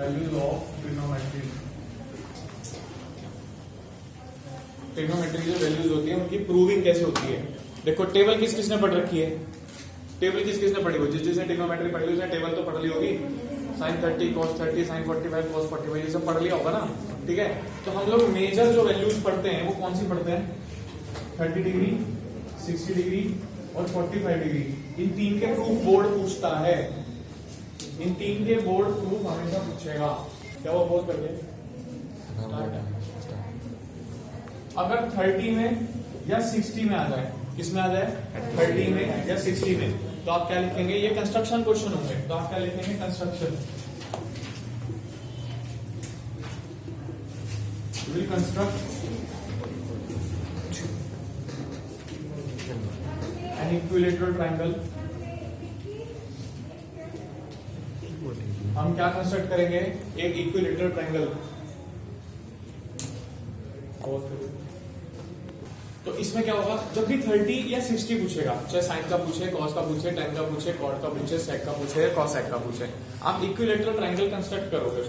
Values of trigonometry. Trigonometry जो values होती है उनकी प्रूविंग कैसे होती है। देखो टेबल किस किसने पढ़ रखी है, टेबल किस किसने पढ़ी हुई, जिसने ट्रिग्नोमेट्री पढ़ी हुई उसने टेबल तो पढ़ ली होगी, sin 30 cos 30 sin 45 cos 45 ये सब पढ़ लिया होगा ना। ठीक है, तो हम लोग मेजर जो वैल्यूज पढ़ते हैं वो कौन सी पढ़ते हैं, 30 डिग्री, 60 डिग्री और 45 डिग्री। इन तीन के प्रूफ बोर्ड पूछता है, इन तीन के बोर्ड प्रूफ हमेशा पूछेगा। क्या वो बोल करके अगर 30 में या 60 में आ जाए, किस में आ जाए, 30 में या 60 में, तो आप क्या लिखेंगे, ये कंस्ट्रक्शन क्वेश्चन होंगे, तो आप क्या लिखेंगे, construction. Will construct an equilateral triangle. हम क्या कंस्ट्रक्ट करेंगे, एक इक्विलेटरल ट्रायंगल। तो इसमें क्या होगा, जब भी 30 या 60 पूछेगा, चाहे साइन का पूछे, कॉस का पूछे, टेन का पूछे, कॉट का पूछे, सेक का पूछे, कॉसेक का पूछे, आप इक्विलेटरल ट्रायंगल कंस्ट्रक्ट करोगे।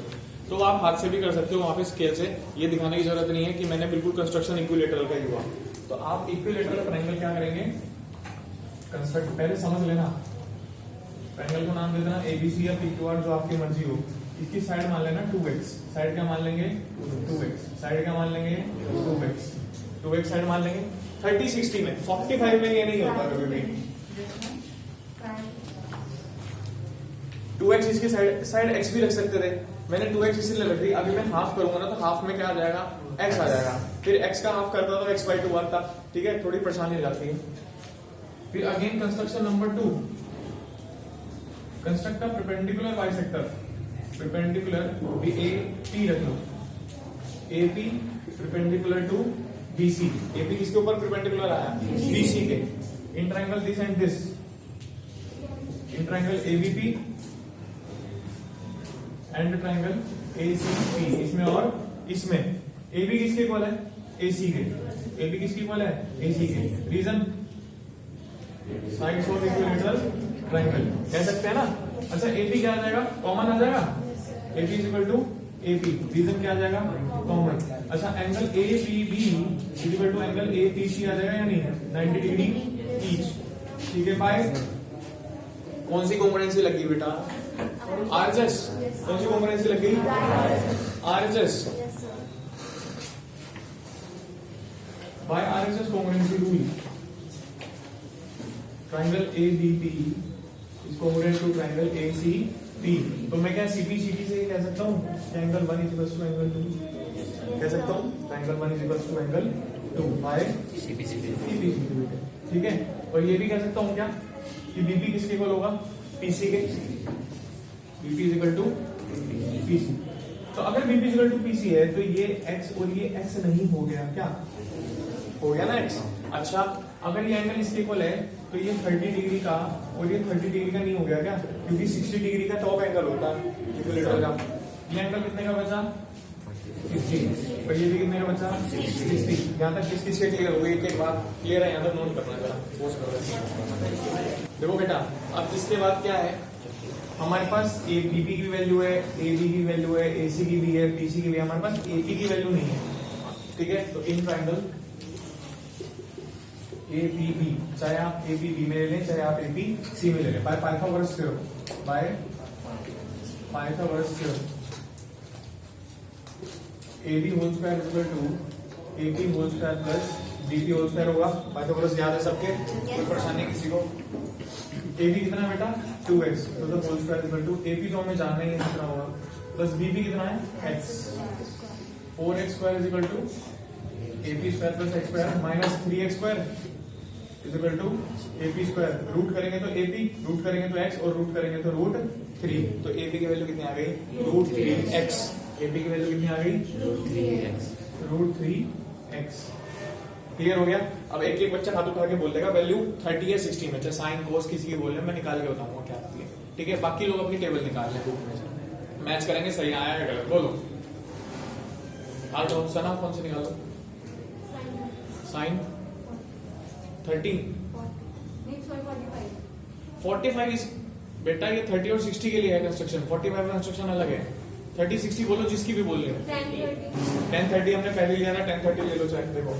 तो आप हाथ से भी कर सकते हो, वहां पे स्केल से, ये दिखाने की जरूरत नहीं है कि मैंने बिल्कुल कंस्ट्रक्शन इक्विलेटरल का ही हुआ। तो आप इक्विलेटरल ट्रायंगल क्या करेंगे, कंस्ट्रक्ट, पहले समझ लेना, ट्रायंगल को नाम दे देना एबीसी या पीक्यूआर, जो आपकी मर्जी हो। इसकी साइड मान लेना 2x, साइड क्या मान लेंगे 2x, साइड क्या मान लेंगे 2x, 2x साइड मान लेंगे। 30 60 में, 45 में ये नहीं होता कभी भी। 2x इसकी साइड x भी रख सकते थे, मैंने 2x इसलिए रख दी। अभी मैं हाफ करूंगा ना, तो हाफ में क्या आ जाएगा, x आ जाएगा, फिर x का हाफ करता तो x/2 आता। ठीक है, थोड़ी परेशानी हो जाती है। फिर again construction number 2, construct a perpendicular bisector, perpendicular AP रख लो, AP perpendicular to BC। AP किसके ऊपर परपेंडिकुलर आया, BC के। In triangle this and this, in triangle ABP and triangle ACP, इसमें और इसमें। AB किसके इक्वल है, AC के। AB किसके इक्वल है, AC के। Reason, sides of equilateral triangle कह सकते हैं ना। अच्छा AP क्या आ जाएगा, कॉमन आ जाएगा, AP is equal to AP, reason क्या आ जाएगा, कॉमन। अच्छा angle ABB is equal to angle APC आ जाएगा या नहीं, 90 डिग्री ईच। ठीक है, बाय कौन सी कॉम्पोनेंसी लगी बेटा, RHS। कौन सी कॉम्पोनेंसी लगी, RHS, by RHS congruency rule. Triangle ABP is congruent to triangle ACP। तो मैं क्या CP/CT से कह सकता हूँ, angle 1 is equal to angle 2 कह सकता हूँ, triangle 1 is equal to angle 2 by CP/CT। ठीक है, और ये भी कह सकता हूँ क्या कि BP किसके इक्वल होगा, PC के। BP is equal to PC। तो अगर BP is equal to PC है तो ये X और ये X नहीं हो गया, क्या हो गया ना X। अच्छा अगर ये एंगल इसके इक्वल है तो ये 30 डिग्री का और ये 30 डिग्री का नहीं हो गया क्या, क्योंकि 60 डिग्री का टॉप एंगल होता है इक्विलेटरल का। ये एंगल कितने का बचा, 60, और ये भी कितने का बचा, 60। यहाँ तक किस से क्लियर हो गई, एक बात क्लियर है, यहाँ तक नोट करना जरा, पोस्ट करो। देखो बेटा अब इसके बाद क्या है, हमारे पास BP की वैल्यू है, AB की वैल्यू है, AC की भी है, PC की भी है, हमारे पास AP की वैल्यू नहीं है। ठीक है, तो इन ट्रायंगल ABB, चाहे आप ABB में ले लें, चाहे आप APC में ले लें, by Pythagoras theorem, by Pythagoras theorem. AB whole square is equal to AP whole square plus BP whole square होगा। पाइथागोरस याद है सबके, कोई परेशानी किसी को। AB कितना है बेटा, 2x, तो the whole square is equal to AP तो हमें जानना ही है कितना होगा, प्लस BP कितना है, x। 4x square is equal to AP square plus x square minus 3x square is equal to AP square. Root करेंगे तो AP, रूट करेंगे तो x, और रूट करेंगे तो √3। तो AP की वैल्यू कितनी आ गई, √3x। AP की वैल्यू कितनी आ गई, √3x। क्लियर हो गया। अब एक एक बच्चा हाथ उठा के बोल देगा वैल्यू 30 या 60 में, चाहे साइन कोस किसी की बोल रहे, मैं निकाल के बताऊंगा क्या आती है। ठीक है, बाकी लोग अपनी टेबल निकाल लें, बुक में से मैच करेंगे सही आया है गलत। बोलो हाल तो सना कौन से निकालो, साइन 30 45 इस बेटा, ये 30 और 60 के लिए है कंस्ट्रक्शन, 45 का कंस्ट्रक्शन अलग है। 30 60 बोलो, जिसकी भी बोल रहे हो। 1030 हमने पहले लिया था, 1030 ले लो चाहे। देखो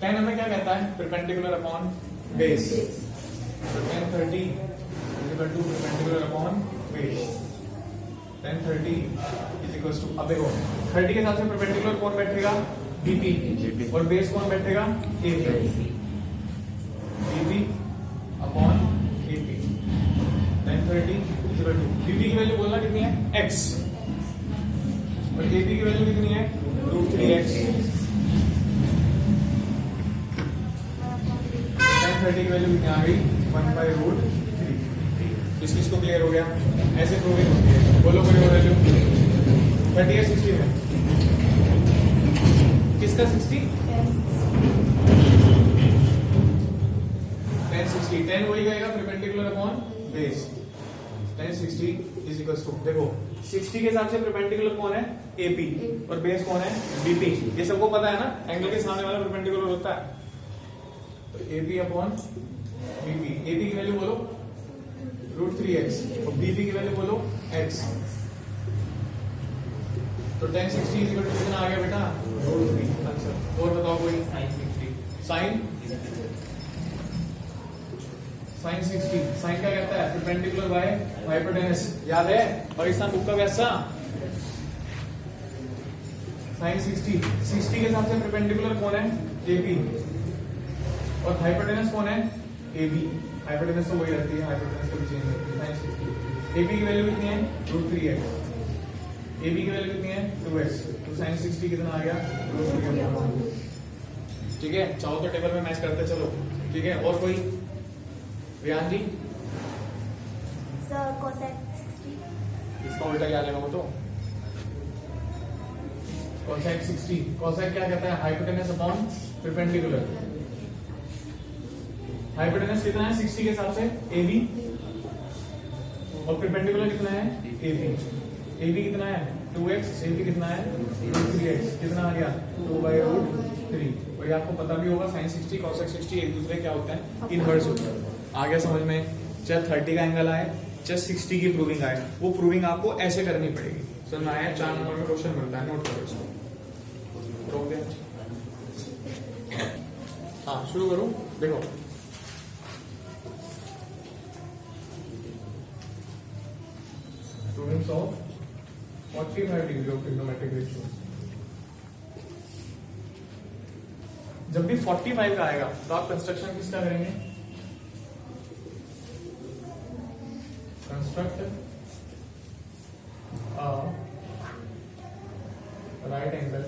10 हमें क्या कहता है, परपेंडिकुलर अपॉन बेस। तो 1030 equal to perpendicular upon base. 1030 is equal to, अब देखो 30 के साथ से परपेंडिकुलर कौन बैठेगा, बीपी, और बेस कौन बैठेगा, AP. BP upon AP. 1030 is equal to, BP की वैल्यू बोलना कितनी है, x, और एपी की वैल्यू कितनी है, √3x। 1030 की वैल्यू कितनी आ गई, 1/√3। किस किस को क्लियर हो गया, ऐसे प्रूविंग होती है। बोलो कोई वैल्यू 30 या 60 में, किसका 60, 1060, 10 वही गएगा perpendicular upon base. 1060 is equal to, देखो 60 के हिसाब से परपेंडिकुलर कौन है, एपी, और बेस कौन है, बीपी। ये सबको पता है ना, एंगल के सामने वाला परपेंडिकुलर होता है। तो एपी अपॉन बीपी, एपी की वैल्यू बोलो √3x, और बीपी की वैल्यू बोलो x। तो 1060 इज इक्वल टू कितना आ गया बेटा, √3 आंसर। और बताओ कोई, साइन साइन 60, साइन क्या कहता है, परपेंडिकुलर बाय हाइपोटेनस, याद है पाकिस्तान बुक का वैसा। साइन 60, 60 के हिसाब से परपेंडिकुलर कौन है, एपी, और हाइपोटेनस कौन है, एबी। हाइपोटेनस तो वही रहती है, हाइपोटेनस कभी चेंज नहीं होती। साइन 60, एपी की वैल्यू कितनी है, √3x, एबी की वैल्यू कितनी है, 2x। तो साइन 60 कितना आ गया, √3x। ठीक है, चाहो तो टेबल में मैच करते चलो। ठीक है, और कोई, रियान जी सर कोसेक 60, इसका उल्टा क्या लेगा वो तो, कोसेक 60, कोसेक क्या कहता है, हाइपोटेनस अपॉन परपेंडिकुलर। हाइपोटेनस कितना है 60 के हिसाब से, एबी, और परपेंडिकुलर कितना है, एबी। एबी कितना है, 2x, एबी कितना है, √3x। कितना आ गया, 2/√3। और ये आपको पता भी होगा, साइन 60 कोसेक 60 एक दूसरे क्या होते हैं, इनवर्स होते हैं। आ गया समझ में, चाहे 30 का एंगल आए, चाहे 60 की प्रूविंग आए, वो प्रूविंग आपको ऐसे करनी पड़ेगी। समझ में आया, 4 नंबर में क्वेश्चन मिलता है, नोट करो इसको। रोक दे, हाँ शुरू करो। देखो provings of 45 degree of trigonometric ratio. जब भी 45 का आएगा तो आप कंस्ट्रक्शन किसका करेंगे, construct right angle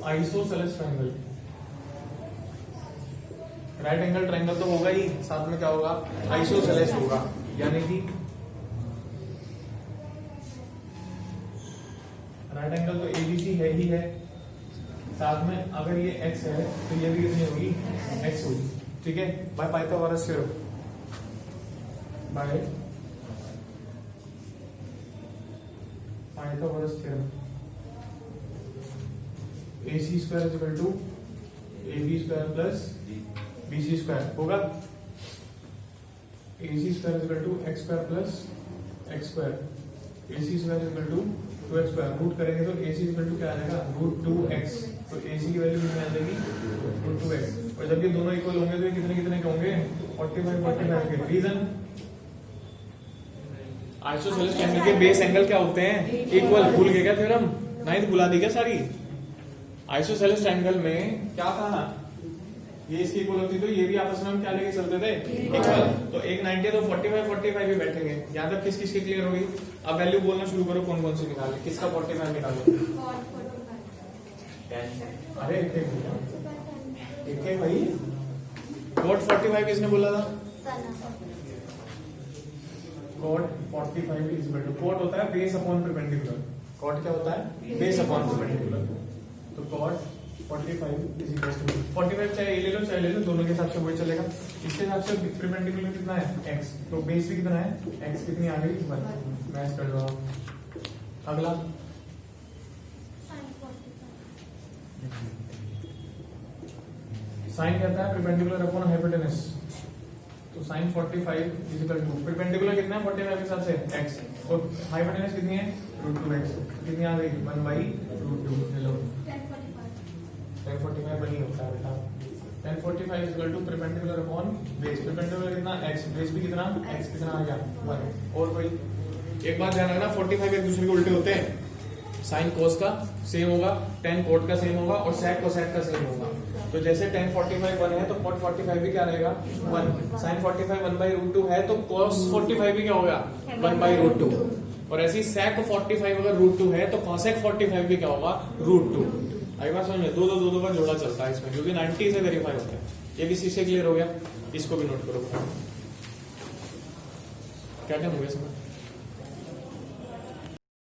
isosceles triangle. Right angle triangle तो होगा ही, साथ में क्या होगा, आइसोसेलेस होगा। यानी कि राइट एंगल तो एबीसी है ही है, साथ में अगर ये x है तो ये भी कितनी होगी, x होगी। ठीक है, by Pythagoras theorem, by Pythagoras theorem, AC square is equal to AB square plus BC square होगा। AC square is equal to x square plus x square, AC square is equal to 2x square. Root करेंगे तो AC is equal to क्या आ जाएगा, √2x। तो AC की value कितनी आ जाएगी, √2x। और जब ये दोनों इक्वल होंगे तो ये कितने कितने के होंगे, 45 के। रीजन, आइसोसेलेस ट्रायंगल के बेस एंगल क्या होते हैं, इक्वल। भूल गए क्या थ्योरम, नहीं तो भुला दी क्या सारी। आइसोसेलेस ट्रायंगल में क्या था, ये इसकी इक्वल होती तो ये भी आपस में हम क्या लेके चलते थे, इक्वल। तो एक 90 तो 45 भी बैठेंगे। यहाँ तक किस किस की क्लियर होगी। अब वैल्यू बोलना शुरू करो, कौन कौन सी निकाले, किसका 45 निकालो। अरे एक भाई, कॉट 45 किसने बोला था, cot 45 is equal to, cot होता है बेस अपॉन परपेंडिकुलर। कॉट क्या होता है, बेस अपॉन परपेंडिकुलर। तो कॉट 45 इज इक्वल टू 45, चाहे ये ले लो चाहे ले लो, दोनों के हिसाब से वही चलेगा। इसके हिसाब से परपेंडिकुलर कितना है, x, तो बेस भी कितना है, x कितनी आ गई, 1। मैच कर लो। अगला साइन कहता है परपेंडिकुलर अपॉन हाइपोटेनस। तो sin 45 इक्वल टू परपेंडिकुलर कितना है 45 के साथ से x और हाइपोटेनस कितनी है √2x कितनी आ गई 1/√2 हेलो 1045 वही होता है बेटा 1045 equal to perpendicular upon base perpendicular कितना x बेस भी कितना x कितना आ गया 1 और कोई एक बात ध्यान रखना 45 एक दूसरे के उल्टे होते हैं साइन कोस का सेम होगा tan कोट का सेम होगा और sec कोसेक का सेम होगा तो जैसे tan 45 1 है तो cot 45 भी क्या रहेगा 1 sin 45 1/√2 है तो cos 45 भी क्या होगा 1/√2 और ऐसे ही sec 45 अगर √2 है तो cosec 45 भी क्या होगा √2 आई बात समझ में दो का जोड़ा चलता है इसमें क्योंकि 90 से वेरीफाई होता है ये भी सी से क्लियर हो गया इसको भी नोट करो क्या टाइम हो गया समय